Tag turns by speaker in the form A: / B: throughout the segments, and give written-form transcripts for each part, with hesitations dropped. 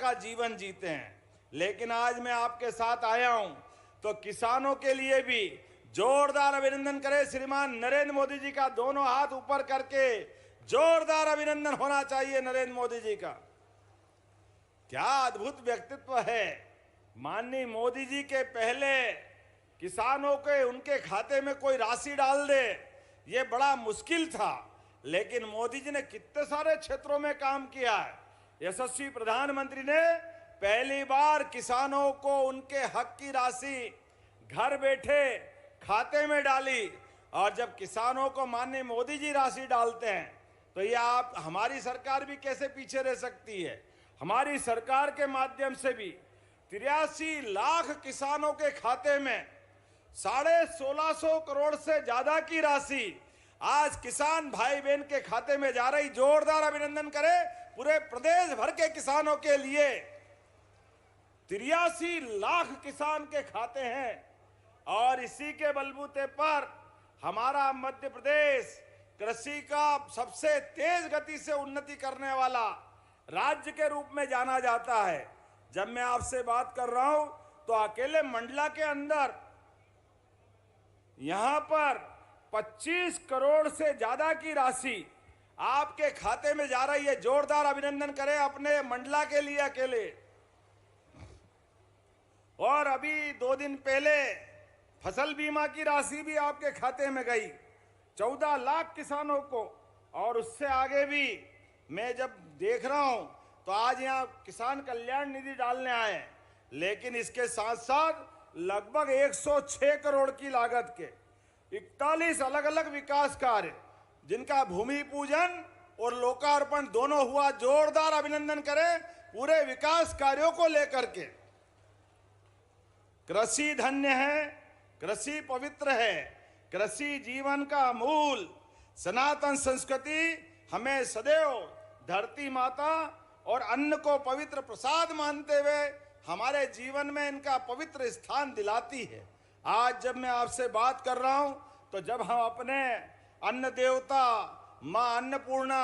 A: का जीवन जीते हैं। लेकिन आज मैं आपके साथ आया हूं तो किसानों के लिए भी जोरदार अभिनंदन करें। श्रीमान नरेंद्र मोदी जी का दोनों हाथ ऊपर करके जोरदार अभिनंदन होना चाहिए नरेंद्र मोदी जी का। क्या अद्भुत व्यक्तित्व है। माननीय मोदी जी के पहले किसानों के उनके खाते में कोई राशि डाल दे ये बड़ा मुश्किल था, लेकिन मोदी जी ने कितने सारे क्षेत्रों में काम किया है। यशस्वी प्रधानमंत्री ने पहली बार किसानों को उनके हक की राशि घर बैठे खाते में डाली, और जब किसानों को माननीय मोदी जी राशि डालते हैं तो ये आप हमारी सरकार भी कैसे पीछे रह सकती है। हमारी सरकार के माध्यम से भी 83 लाख किसानों के खाते में 1650 करोड़ से ज्यादा की राशि आज किसान भाई बहन के खाते में जा रही। जोरदार अभिनंदन करें पूरे प्रदेश भर के किसानों के लिए। 83 लाख किसान के खाते हैं और इसी के बलबूते पर हमारा मध्य प्रदेश कृषि का सबसे तेज गति से उन्नति करने वाला राज्य के रूप में जाना जाता है। जब मैं आपसे बात कर रहा हूं तो अकेले मंडला के अंदर यहां पर 25 करोड़ से ज्यादा की राशि आपके खाते में जा रही है। जोरदार अभिनंदन करें अपने मंडला के लिए अकेले। और अभी 2 दिन पहले फसल बीमा की राशि भी आपके खाते में गई 14 लाख किसानों को। और उससे आगे भी मैं जब देख रहा हूं तो आज यहां किसान कल्याण निधि डालने आए, लेकिन इसके साथ साथ लगभग 106 करोड़ की लागत के 41 अलग अलग विकास कार्य जिनका भूमि पूजन और लोकार्पण दोनों हुआ। जोरदार अभिनंदन करें पूरे विकास कार्यों को लेकर के। कृषि धन्य है, कृषि पवित्र है, कृषि जीवन का मूल। सनातन संस्कृति हमें सदैव धरती माता और अन्न को पवित्र प्रसाद मानते हुए हमारे जीवन में इनका पवित्र स्थान दिलाती है। आज जब मैं आपसे बात कर रहा हूं तो जब हम अपने अन्न देवता मां अन्नपूर्णा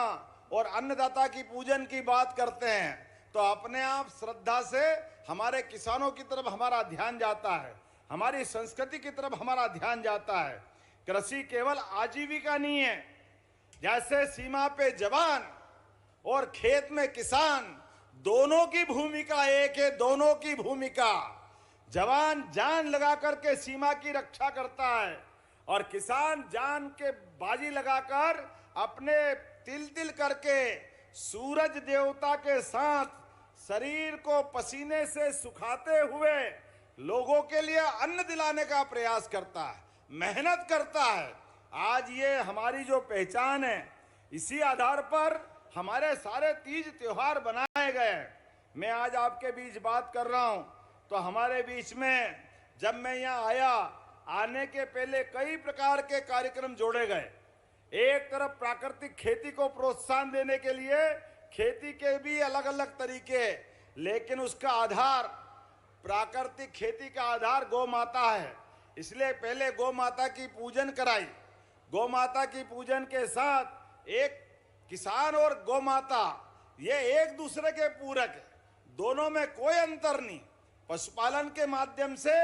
A: और अन्नदाता की पूजन की बात करते हैं तो अपने आप श्रद्धा से हमारे किसानों की तरफ हमारा ध्यान जाता है, हमारी संस्कृति की तरफ हमारा ध्यान जाता है। कृषि केवल आजीविका नहीं है। जैसे सीमा पे जवान और खेत में किसान, दोनों की भूमिका एक है। दोनों की भूमिका, जवान जान लगा करके सीमा की रक्षा करता है और किसान जान के बाजी लगाकर अपने तिल तिल करके सूरज देवता के साथ शरीर को पसीने से सुखाते हुए लोगों के लिए अन्न दिलाने का प्रयास करता है, मेहनत करता है। आज ये हमारी जो पहचान है, इसी आधार पर हमारे सारे तीज त्योहार बनाए गए हैं। मैं आज आपके बीच बात कर रहा हूं तो हमारे बीच में जब मैं यहाँ आया, आने के पहले कई प्रकार के कार्यक्रम जोड़े गए। एक तरफ प्राकृतिक खेती को प्रोत्साहन देने के लिए खेती के भी अलग अलग तरीके, लेकिन उसका आधार, प्राकृतिक खेती का आधार गौ माता है। इसलिए पहले गौ माता की पूजन कराई। गौ माता की पूजन के साथ एक किसान और गौ माता ये एक दूसरे के पूरक है, दोनों में कोई अंतर नहीं। पशुपालन के माध्यम से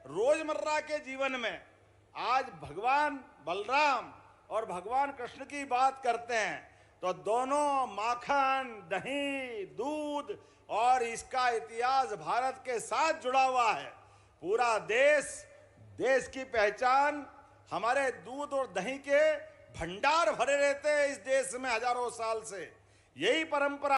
A: रोजमर्रा के जीवन में आज भगवान बलराम और भगवान कृष्ण की बात करते हैं तो दोनों माखन, दही, दूध और इसका इतिहास भारत के साथ जुड़ा हुआ है। पूरा देश की पहचान हमारे दूध और दही के भंडार भरे रहते हैं इस देश में हजारों साल से। यही परंपरा